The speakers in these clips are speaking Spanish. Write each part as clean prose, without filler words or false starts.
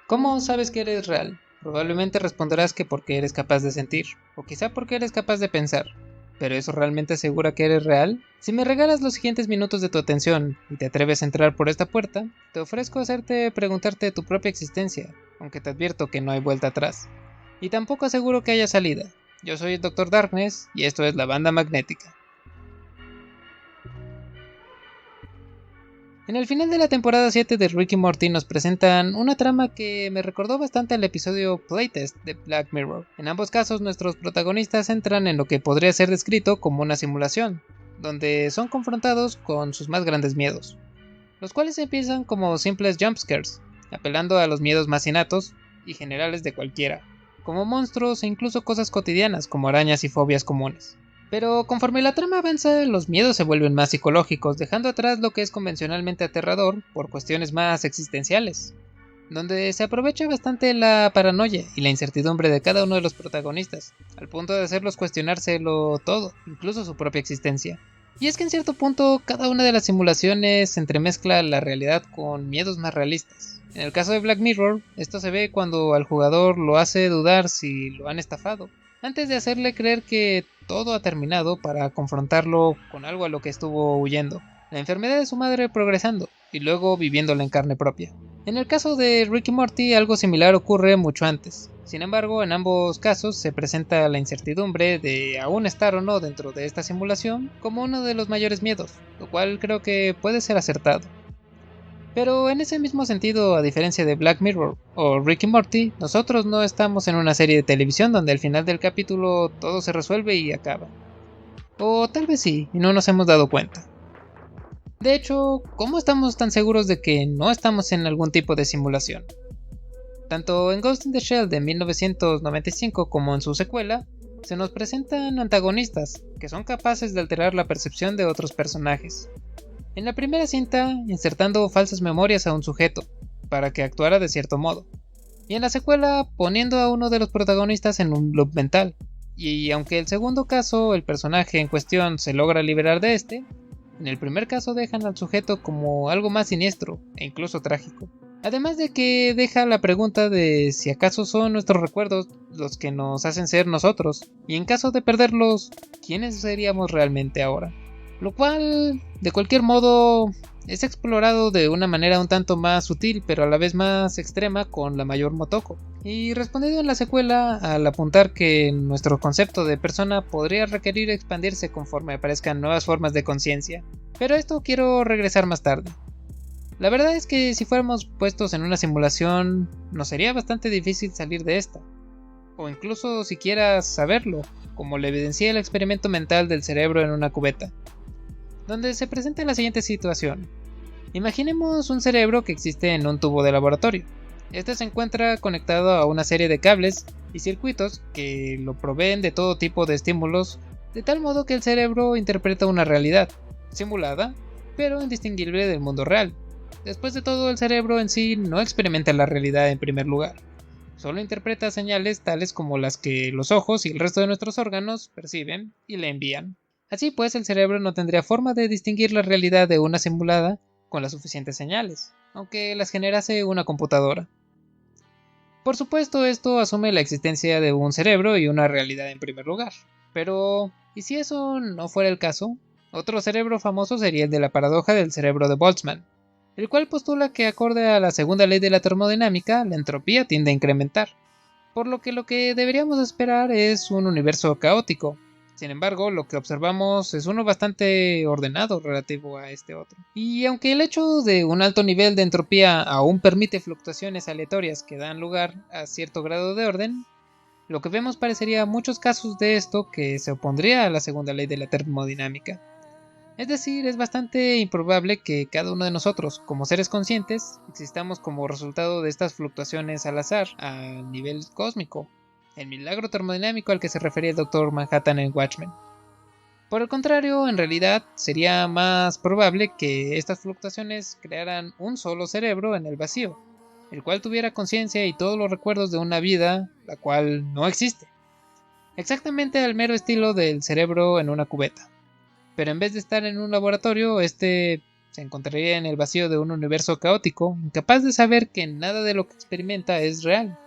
¿Cómo sabes que eres real? Probablemente responderás que porque eres capaz de sentir, o quizá porque eres capaz de pensar. ¿Pero eso realmente asegura que eres real? Si me regalas los siguientes minutos de tu atención y te atreves a entrar por esta puerta, te ofrezco hacerte preguntarte de tu propia existencia, aunque te advierto que no hay vuelta atrás. Y tampoco aseguro que haya salida. Yo soy el Dr. Darkness y esto es la banda magnética. En el final de la temporada 7 de Rick y Morty nos presentan una trama que me recordó bastante al episodio Playtest de Black Mirror. En ambos casos nuestros protagonistas entran en lo que podría ser descrito como una simulación, donde son confrontados con sus más grandes miedos, los cuales empiezan como simples jumpscares, apelando a los miedos más innatos y generales de cualquiera, como monstruos e incluso cosas cotidianas como arañas y fobias comunes. Pero conforme la trama avanza, los miedos se vuelven más psicológicos, dejando atrás lo que es convencionalmente aterrador por cuestiones más existenciales, donde se aprovecha bastante la paranoia y la incertidumbre de cada uno de los protagonistas, al punto de hacerlos cuestionárselo todo, incluso su propia existencia. Y es que en cierto punto cada una de las simulaciones entremezcla la realidad con miedos más realistas. En el caso de Black Mirror, esto se ve cuando al jugador lo hace dudar si lo han estafado, antes de hacerle creer que todo ha terminado para confrontarlo con algo a lo que estuvo huyendo, la enfermedad de su madre progresando y luego viviéndola en carne propia. En el caso de Rick y Morty algo similar ocurre mucho antes. Sin embargo, en ambos casos se presenta la incertidumbre de aún estar o no dentro de esta simulación como uno de los mayores miedos, lo cual creo que puede ser acertado. Pero en ese mismo sentido, a diferencia de Black Mirror o Rick y Morty, nosotros no estamos en una serie de televisión donde al final del capítulo todo se resuelve y acaba. O tal vez sí, y no nos hemos dado cuenta. De hecho, ¿cómo estamos tan seguros de que no estamos en algún tipo de simulación? Tanto en Ghost in the Shell de 1995 como en su secuela, se nos presentan antagonistas que son capaces de alterar la percepción de otros personajes. En la primera cinta, insertando falsas memorias a un sujeto, para que actuara de cierto modo. Y en la secuela, poniendo a uno de los protagonistas en un loop mental. Y aunque el segundo caso, el personaje en cuestión se logra liberar de este, en el primer caso dejan al sujeto como algo más siniestro e incluso trágico. Además de que deja la pregunta de si acaso son nuestros recuerdos los que nos hacen ser nosotros, y en caso de perderlos, ¿quiénes seríamos realmente ahora? Lo cual, de cualquier modo, es explorado de una manera un tanto más sutil, pero a la vez más extrema con la mayor Motoko. Y respondido en la secuela al apuntar que nuestro concepto de persona podría requerir expandirse conforme aparezcan nuevas formas de conciencia. Pero a esto quiero regresar más tarde. La verdad es que si fuéramos puestos en una simulación, nos sería bastante difícil salir de esta. O incluso siquiera saberlo, como le evidencia el experimento mental del cerebro en una cubeta, donde se presenta la siguiente situación. Imaginemos un cerebro que existe en un tubo de laboratorio. Este se encuentra conectado a una serie de cables y circuitos que lo proveen de todo tipo de estímulos, de tal modo que el cerebro interpreta una realidad, simulada, pero indistinguible del mundo real. Después de todo, el cerebro en sí no experimenta la realidad en primer lugar, solo interpreta señales tales como las que los ojos y el resto de nuestros órganos perciben y le envían. Así pues, el cerebro no tendría forma de distinguir la realidad de una simulada con las suficientes señales, aunque las generase una computadora. Por supuesto, esto asume la existencia de un cerebro y una realidad en primer lugar. Pero, ¿y si eso no fuera el caso? Otro cerebro famoso sería el de la paradoja del cerebro de Boltzmann, el cual postula que acorde a la segunda ley de la termodinámica, la entropía tiende a incrementar, por lo que deberíamos esperar es un universo caótico. Sin embargo, lo que observamos es uno bastante ordenado relativo a este otro. Y aunque el hecho de un alto nivel de entropía aún permite fluctuaciones aleatorias que dan lugar a cierto grado de orden, lo que vemos parecería muchos casos de esto que se opondría a la segunda ley de la termodinámica. Es decir, es bastante improbable que cada uno de nosotros, como seres conscientes, existamos como resultado de estas fluctuaciones al azar a nivel cósmico, el milagro termodinámico al que se refería el Dr. Manhattan en Watchmen. Por el contrario, en realidad sería más probable que estas fluctuaciones crearan un solo cerebro en el vacío, el cual tuviera conciencia y todos los recuerdos de una vida, la cual no existe. Exactamente al mero estilo del cerebro en una cubeta. Pero en vez de estar en un laboratorio, este se encontraría en el vacío de un universo caótico, incapaz de saber que nada de lo que experimenta es real.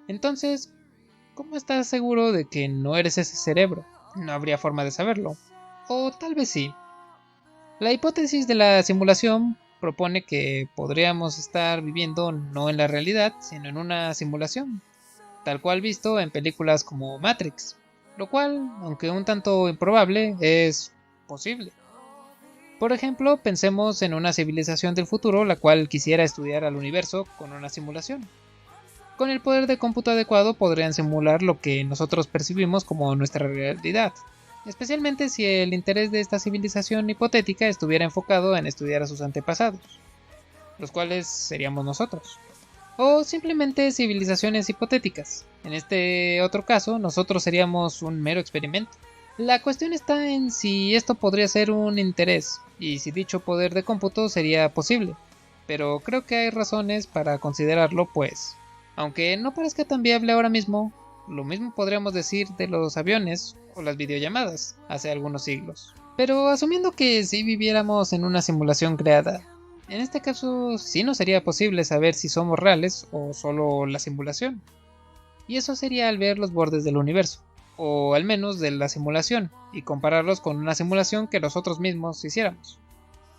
Entonces, ¿cómo estás seguro de que no eres ese cerebro? No habría forma de saberlo. O tal vez sí. La hipótesis de la simulación propone que podríamos estar viviendo no en la realidad, sino en una simulación, tal cual visto en películas como Matrix, lo cual, aunque un tanto improbable, es posible. Por ejemplo, pensemos en una civilización del futuro la cual quisiera estudiar al universo con una simulación. Con el poder de cómputo adecuado podrían simular lo que nosotros percibimos como nuestra realidad, especialmente si el interés de esta civilización hipotética estuviera enfocado en estudiar a sus antepasados, los cuales seríamos nosotros. O simplemente civilizaciones hipotéticas. En este otro caso, nosotros seríamos un mero experimento. La cuestión está en si esto podría ser un interés, y si dicho poder de cómputo sería posible. Pero creo que hay razones para considerarlo, pues, aunque no parezca tan viable ahora mismo, lo mismo podríamos decir de los aviones o las videollamadas hace algunos siglos. Pero asumiendo que sí viviéramos en una simulación creada, en este caso sí no sería posible saber si somos reales o solo la simulación. Y eso sería al ver los bordes del universo, o al menos de la simulación, y compararlos con una simulación que nosotros mismos hiciéramos.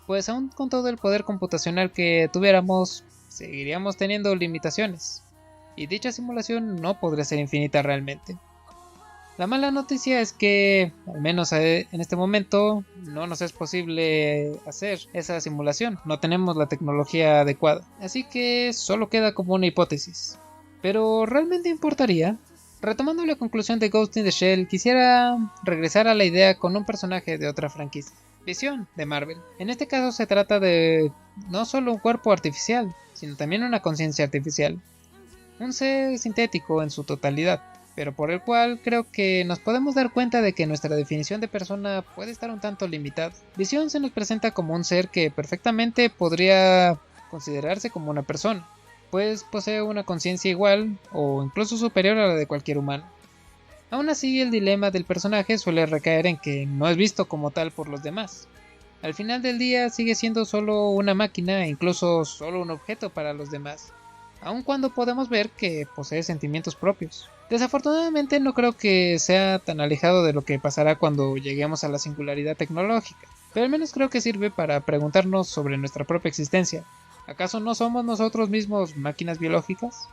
Pues aún con todo el poder computacional que tuviéramos, seguiríamos teniendo limitaciones, y dicha simulación no podría ser infinita realmente. La mala noticia es que, al menos en este momento, no nos es posible hacer esa simulación, no tenemos la tecnología adecuada, así que solo queda como una hipótesis. Pero ¿realmente importaría? Retomando la conclusión de Ghost in the Shell, quisiera regresar a la idea con un personaje de otra franquicia, Visión, de Marvel. En este caso se trata de no solo un cuerpo artificial, sino también una conciencia artificial, un ser sintético en su totalidad, pero por el cual creo que nos podemos dar cuenta de que nuestra definición de persona puede estar un tanto limitada. Visión se nos presenta como un ser que perfectamente podría considerarse como una persona, pues posee una conciencia igual o incluso superior a la de cualquier humano. Aún así, el dilema del personaje suele recaer en que no es visto como tal por los demás. Al final del día sigue siendo solo una máquina e incluso solo un objeto para los demás, aun cuando podemos ver que posee sentimientos propios. Desafortunadamente no creo que sea tan alejado de lo que pasará cuando lleguemos a la singularidad tecnológica, pero al menos creo que sirve para preguntarnos sobre nuestra propia existencia. ¿Acaso no somos nosotros mismos máquinas biológicas?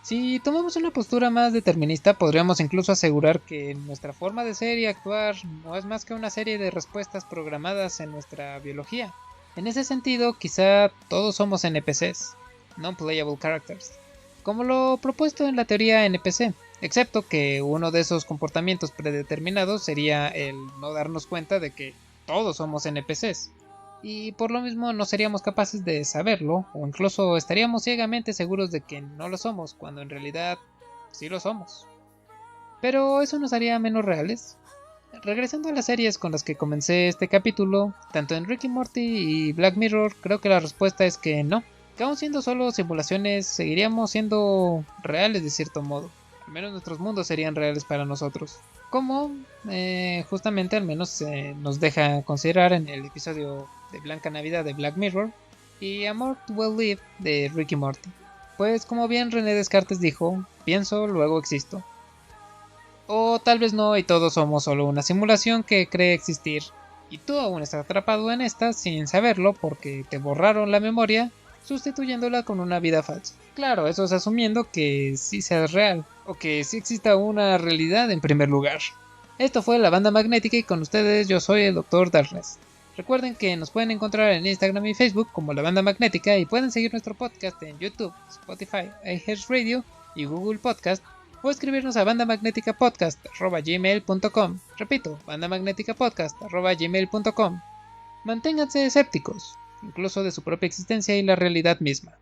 Si tomamos una postura más determinista, podríamos incluso asegurar que nuestra forma de ser y actuar no es más que una serie de respuestas programadas en nuestra biología. En ese sentido, quizá todos somos NPCs, Non-Playable Characters, como lo propuesto en la teoría NPC, excepto que uno de esos comportamientos predeterminados sería el no darnos cuenta de que todos somos NPCs, y por lo mismo no seríamos capaces de saberlo, o incluso estaríamos ciegamente seguros de que no lo somos, cuando en realidad sí lo somos. Pero eso nos haría menos reales. Regresando a las series con las que comencé este capítulo, tanto en Rick y Morty y Black Mirror, creo que la respuesta es que no. Que aún siendo solo simulaciones, seguiríamos siendo reales de cierto modo. Al menos nuestros mundos serían reales para nosotros. Como justamente al menos nos deja considerar en el episodio de Blanca Navidad de Black Mirror y A More Well Live de Rick y Morty. Pues como bien René Descartes dijo, pienso, luego existo. O tal vez no y todos somos solo una simulación que cree existir y tú aún estás atrapado en esta sin saberlo porque te borraron la memoria sustituyéndola con una vida falsa. Claro, eso es asumiendo que sí seas real, o que sí exista una realidad en primer lugar. Esto fue La Banda Magnética y con ustedes yo soy el Dr. Darkness. Recuerden que nos pueden encontrar en Instagram y Facebook como La Banda Magnética y pueden seguir nuestro podcast en YouTube, Spotify, iHeartRadio y Google Podcast o escribirnos a bandamagneticapodcast@gmail.com. Repito, bandamagneticapodcast@gmail.com. Manténganse escépticos, incluso de su propia existencia y la realidad misma.